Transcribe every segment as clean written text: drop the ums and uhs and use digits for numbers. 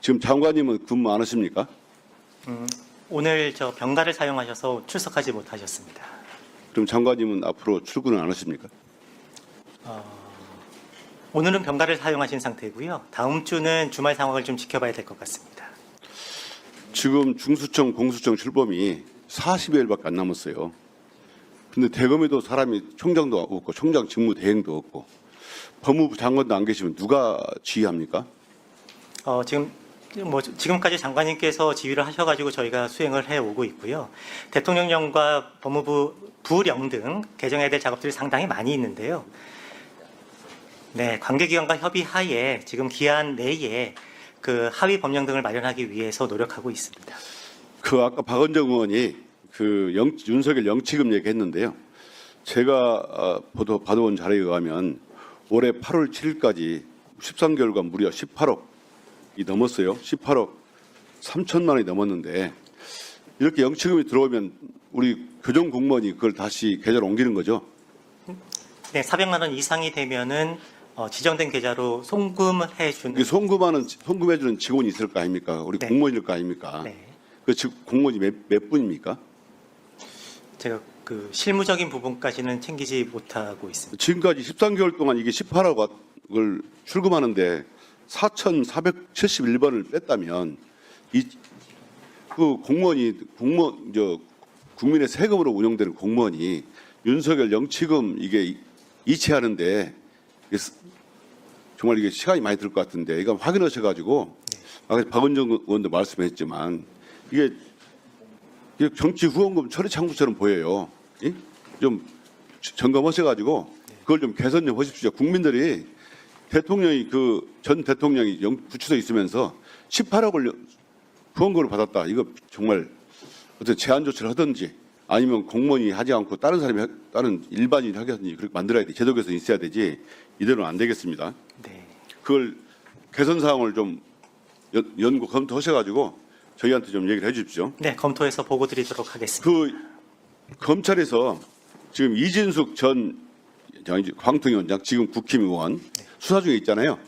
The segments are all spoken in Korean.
지금 장관님은 근무 안 하십니까? 오늘 저 병가를 사용하셔서 출석하지 못하셨습니다. 그럼 장관님은 앞으로 출근을 안 하십니까? 오늘은 병가를 사용하신 상태고요. 다음 주는 주말 상황을 좀 지켜봐야 될 것 같습니다. 지금 중수청, 공수청 출범이 40여일밖에 안 남았어요. 근데 대검에도 사람이 총장도 없고 총장 직무 대행도 없고 법무부 장관도 안 계시면 누가 지휘합니까? 지금까지 장관님께서 지휘를 하셔가지고 저희가 수행을 해오고 있고요. 대통령령과 법무부 부령 등 개정해야 될 작업들이 상당히 많이 있는데요. 네, 관계기관과 협의하에 지금 기한 내에 그 하위 법령 등을 마련하기 위해서 노력하고 있습니다. 그 아까 박원정 의원이 그 윤석열 영치금 얘기했는데요. 제가 받아온 자료에 의하면 올해 8월 7일까지 13개월간 무려 18억이 넘었어요. 18억 3천만 원이 넘었는데 이렇게 영치금이 들어오면 우리 교정 공무원이 그걸 다시 계좌로 옮기는 거죠? 네, 400만 원 이상이 되면은 지정된 계좌로 송금해주는. 송금해주는 직원이 있을 거 아닙니까? 우리 네. 공무원일 거 아닙니까? 네, 그 공무원이 몇 분입니까? 제가 그 실무적인 부분까지는 챙기지 못하고 있습니다. 지금까지 13개월 동안 이게 18억을 출금하는데 4,471번을 뺐다면 그 국민의 세금으로 운영되는 공무원이 윤석열 영치금 이게 이체하는데 정말 이게 시간이 많이 들 것 같은데 이거 확인하셔가지고 아까 박원정 의원도 말씀했지만 이게 정치 후원금 처리 창구처럼 보여요. 예? 좀 점검하셔가지고 그걸 좀 개선 좀 하십시오. 국민들이 대통령이 전 대통령이 구치소에 있으면서 18억을 후원금을 받았다. 이거 정말 어떤 제한 조치를 하든지 아니면 공무원이 하지 않고 다른 일반인이 하게 하든지 그렇게 만들어야 돼. 제도 개선이 있어야 되지. 이대로는 안 되겠습니다. 네. 그걸 개선 사항을 좀 연구 검토하셔가지고 저희한테 좀 얘기를 해주십시오. 네, 검토해서 보고 드리도록 하겠습니다. 그 검찰에서 지금 이진숙 전 광통위원장 지금 국힘 의원 수사 중에 있잖아요.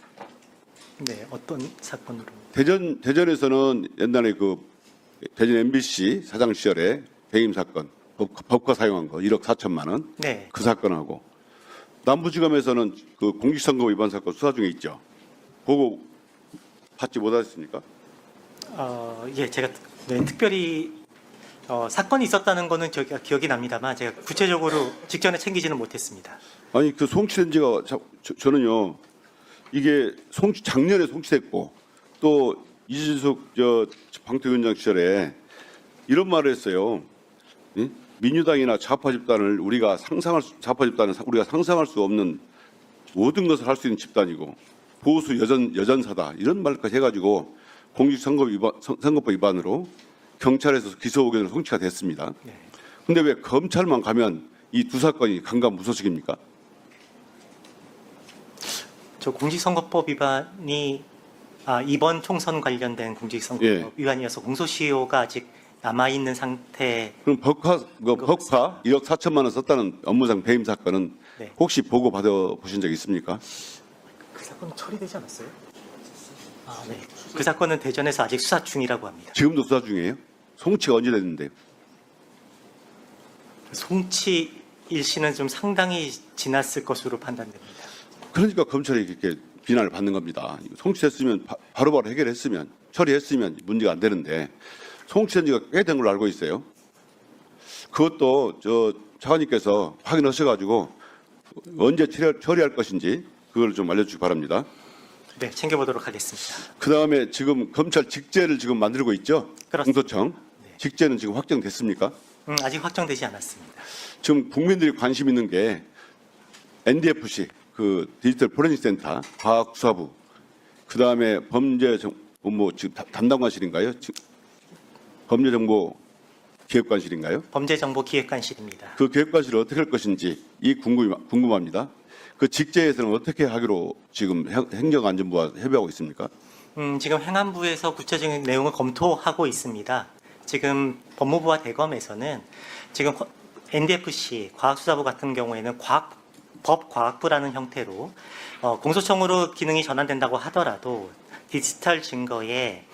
네, 어떤 사건으로? 대전에서는 옛날에 그 대전 MBC 사장 시절에 배임 사건 법과 사용한 거 1억 4천만 원. 네, 그 사건하고 남부지검에서는 그 공직선거 위반 사건 수사 중에 있죠. 보고 받지 못하셨습니까? 예, 제가 특별히 사건이 있었다는 거는 저희가 기억이 납니다만 제가 구체적으로 직전에 챙기지는 못했습니다. 아니 그 송치된지가 저는요 이게 작년에 송치됐고 또 이진숙 방통위원장 시절에 이런 말을 했어요. 예? 민주당이나 좌파 집단을 우리가 상상할 수 없는 모든 것을 할 수 있는 집단이고 보수 여전사다 이런 말까지 해가지고 공직선거법 위반으로 경찰에서 기소 의견으로 송치가 됐습니다. 그런데 왜 검찰만 가면 이 두 사건이 강간무소식입니까? 저 공직선거법 위반이 이번 총선 관련된 공직선거법 예. 위반이어서 공소시효가 아직 남아 있는 상태. 그럼 법화 1억 4천만 원 썼다는 업무상 배임 사건은 네. 혹시 보고 받아 보신 적 있습니까? 그 사건은 처리되지 않았어요? 네. 그 사건은 대전에서 아직 수사 중이라고 합니다. 지금도 수사 중이에요? 송치가 언제 됐는데요? 송치 일시는 좀 상당히 지났을 것으로 판단됩니다. 그러니까 검찰이 이렇게 비난을 받는 겁니다. 송치됐으면 바로바로 해결했으면 처리했으면 문제가 안 되는데 송치된 지가 꽤 된 걸로 알고 있어요. 그것도 차관님께서 확인하셔가지고 언제 처리할 것인지 그걸 좀 알려주시기 바랍니다. 네, 챙겨보도록 하겠습니다. 그 다음에 지금 검찰 직제를 지금 만들고 있죠? 그렇습니다. 공소청. 직제는 지금 확정됐습니까? 아직 확정되지 않았습니다. 지금 국민들이 관심 있는 게 NDFC, 그 디지털 포렌식 센터, 과학수사부, 그 다음에 범죄정보 지금 담당관실인가요? 범죄정보기획관실인가요? 범죄정보기획관실입니다. 그 기획관실을 어떻게 할 것인지 궁금합니다. 그 직제에서는 어떻게 하기로 지금 행정안전부와 협의하고 있습니까? 지금 행안부에서 구체적인 내용을 검토하고 있습니다. 지금 법무부와 대검에서는 지금 NDFC 과학수사부 같은 경우에는 법과학부라는 형태로 공소청으로 기능이 전환된다고 하더라도 디지털 증거의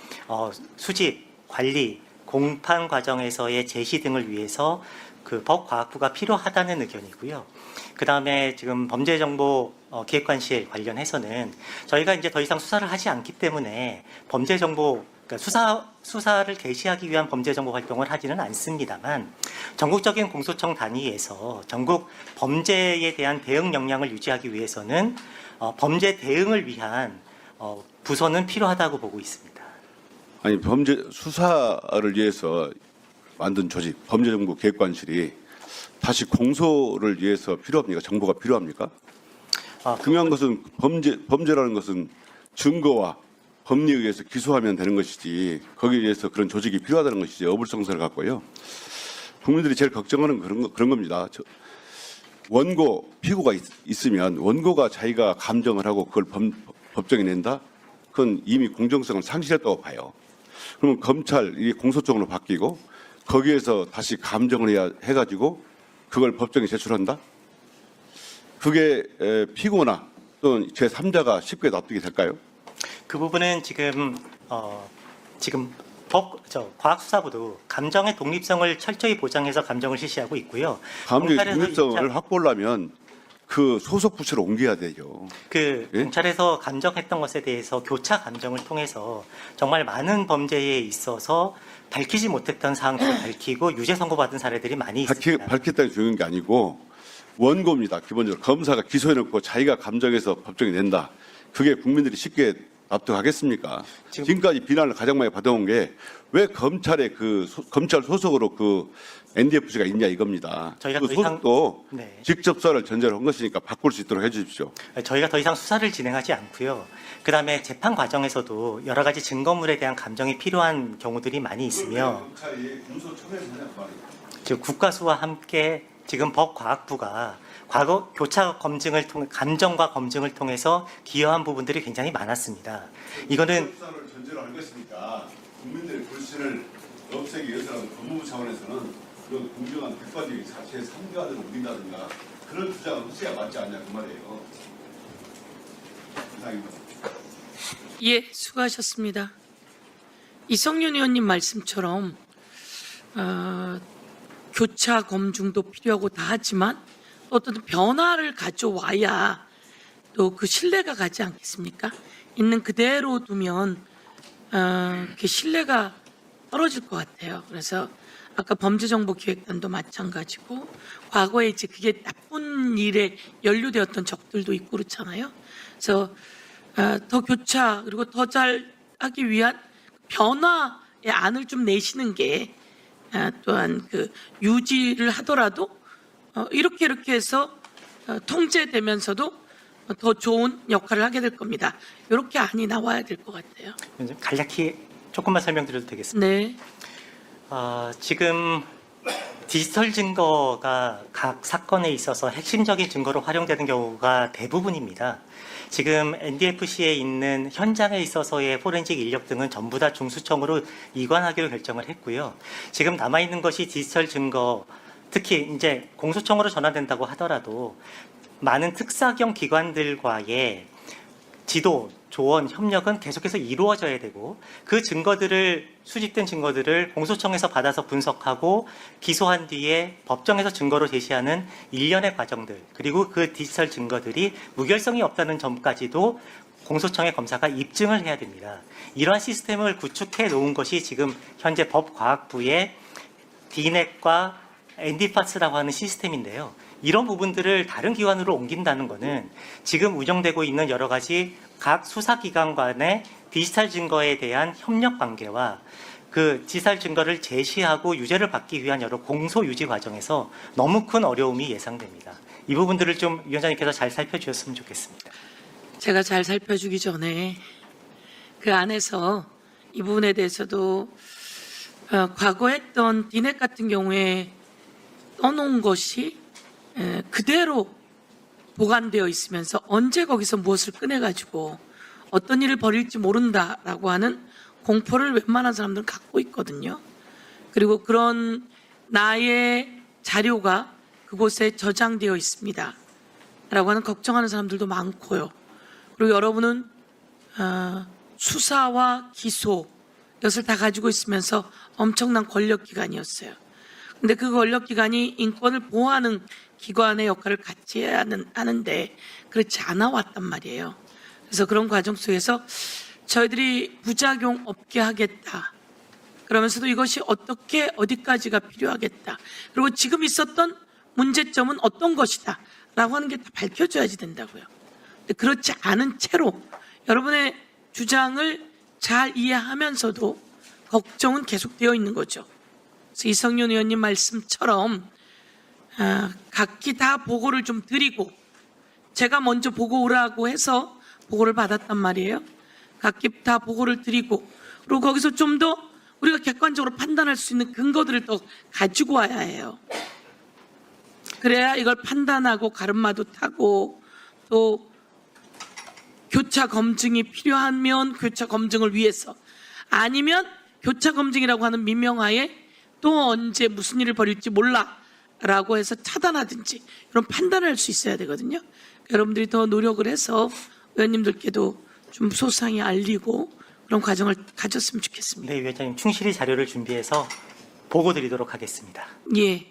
수집, 관리, 공판 과정에서의 제시 등을 위해서 그 법과학부가 필요하다는 의견이고요. 그 다음에 지금 범죄정보 기획관실 관련해서는 저희가 이제 더 이상 수사를 하지 않기 때문에 범죄정보 그러니까 수사를 개시하기 위한 범죄정보 활동을 하지는 않습니다만 전국적인 공소청 단위에서 전국 범죄에 대한 대응 역량을 유지하기 위해서는 범죄 대응을 위한 부서는 필요하다고 보고 있습니다. 아니 범죄 수사를 위해서 만든 조직 범죄정보 기획관실이 다시 공소를 위해서 필요합니까? 정보가 필요합니까? 중요한 것은 범죄라는 것은 증거와 법리에 의해서 기소하면 되는 것이지 거기에 의해서 그런 조직이 필요하다는 것이지 어불성설을 갖고요. 국민들이 제일 걱정하는 그런 겁니다. 원고 피고가 있으면 원고가 자기가 감정을 하고 그걸 법정에 낸다? 그건 이미 공정성을 상실했다고 봐요. 그러면 검찰이 공소장으로 바뀌고 거기에서 다시 감정을 해가지고 그걸 법정에 제출한다? 그게 피고나 또는 제3자가 쉽게 납득이 될까요? 그 부분은 지금 과학수사부도 감정의 독립성을 철저히 보장해서 감정을 실시하고 있고요. 감정의 검찰에서 독립성을 확보하려면 그 소속 부처로 옮겨야 되죠. 예? 경찰에서 감정했던 것에 대해서 교차 감정을 통해서 정말 많은 범죄에 있어서 밝히지 못했던 사항들을 밝히고 유죄 선고받은 사례들이 많이 있습니다. 밝혔다는 중요한 게 아니고 원고입니다. 기본적으로 검사가 기소해놓고 자기가 감정해서 법정에 낸다. 그게 국민들이 쉽게 납득하겠습니까? 지금까지 비난을 가장 많이 받아온 게 왜 검찰에 검찰 소속으로 그 NDFC가 있냐 이겁니다. 저희가 그 더 이상- 소속도 네. 직접 수사를 전제로 한 것이니까 바꿀 수 있도록 해주십시오. 저희가 더 이상 수사를 진행하지 않고요. 그다음에 재판 과정에서도 여러 가지 증거물에 대한 감정이 필요한 경우들이 많이 있으며 검찰이 공소청에서 하냐 말이에요. 지금 국가수와 함께 지금 법과학부가 과거 교차 검증을 통해 감정과 검증을 통해서 기여한 부분들이 굉장히 많았습니다. 이거는 수사를 전제로 한 것이니까 국민들의 불신을 없애기 위해서는 법무부 차원에서는 그 공정한 객관적인 자체의 상관을 우린다든가 그런 주장을 하셔야 맞지 않냐 그 말이에요. 이상입니다. 예, 수고하셨습니다. 이성윤 의원님 말씀처럼 교차 검증도 필요하고 다 하지만 어떤 변화를 가져와야 또 그 신뢰가 가지 않겠습니까? 있는 그대로 두면 그 신뢰가 떨어질 것 같아요. 그래서 아까 범죄정보기획단도 마찬가지고 과거에 이제 그게 나쁜 일에 연루되었던 적들도 있고 그렇잖아요. 그래서 더 교차 그리고 더 잘하기 위한 변화의 안을 좀 내시는 게 또한 그 유지를 하더라도 이렇게 해서 통제되면서도 더 좋은 역할을 하게 될 겁니다. 이렇게 안이 나와야 될 것 같아요. 간략히 조금만 설명드려도 되겠습니다. 네. 지금 디지털 증거가 각 사건에 있어서 핵심적인 증거로 활용되는 경우가 대부분입니다. 지금 NDFC에 있는 현장에 있어서의 포렌식 인력 등은 전부 다 중수청으로 이관하기로 결정을 했고요. 지금 남아있는 것이 디지털 증거, 특히 이제 공소청으로 전환된다고 하더라도 많은 특사경 기관들과의 지도, 조언, 협력은 계속해서 이루어져야 되고 그 증거들을 수집된 증거들을 공소청에서 받아서 분석하고 기소한 뒤에 법정에서 증거로 제시하는 일련의 과정들 그리고 그 디지털 증거들이 무결성이 없다는 점까지도 공소청의 검사가 입증을 해야 됩니다. 이러한 시스템을 구축해 놓은 것이 지금 현재 법과학부의 DNET과 NDPAS라고 하는 시스템인데요. 이런 부분들을 다른 기관으로 옮긴다는 것은 지금 운영되고 있는 여러 가지 각 수사기관 간의 디지털 증거에 대한 협력 관계와 그 디지털 증거를 제시하고 유죄를 받기 위한 여러 공소 유지 과정에서 너무 큰 어려움이 예상됩니다. 이 부분들을 좀 위원장님께서 잘 살펴주셨으면 좋겠습니다. 제가 잘 살펴주기 전에 그 안에서 이 부분에 대해서도 과거 했던 디넷 같은 경우에 떠놓은 것이 그대로 보관되어 있으면서 언제 거기서 무엇을 꺼내가지고 어떤 일을 벌일지 모른다라고 하는 공포를 웬만한 사람들은 갖고 있거든요. 그리고 그런 나의 자료가 그곳에 저장되어 있습니다. 라고 하는 걱정하는 사람들도 많고요. 그리고 여러분은 수사와 기소 이것을 다 가지고 있으면서 엄청난 권력기관이었어요. 근데 그 권력기관이 인권을 보호하는 기관의 역할을 같이 해야 하는데 그렇지 않아 왔단 말이에요. 그래서 그런 과정 속에서 저희들이 부작용 없게 하겠다. 그러면서도 이것이 어떻게 어디까지가 필요하겠다. 그리고 지금 있었던 문제점은 어떤 것이다. 라고 하는 게 다 밝혀져야지 된다고요. 근데 그렇지 않은 채로 여러분의 주장을 잘 이해하면서도 걱정은 계속되어 있는 거죠. 그래서 이성윤 의원님 말씀처럼 각기 다 보고를 좀 드리고 제가 먼저 보고 오라고 해서 보고를 받았단 말이에요. 각기 다 보고를 드리고 그리고 거기서 좀 더 우리가 객관적으로 판단할 수 있는 근거들을 더 가지고 와야 해요. 그래야 이걸 판단하고 가름마도 타고 또 교차 검증이 필요하면 교차 검증을 위해서 아니면 교차 검증이라고 하는 민명하에 또 언제 무슨 일을 벌일지 몰라라고 해서 차단하든지 이런 판단을 할 수 있어야 되거든요. 여러분들이 더 노력을 해서 의원님들께도 좀 소상히 알리고 그런 과정을 가졌으면 좋겠습니다. 네, 위원장님 충실히 자료를 준비해서 보고 드리도록 하겠습니다. 예.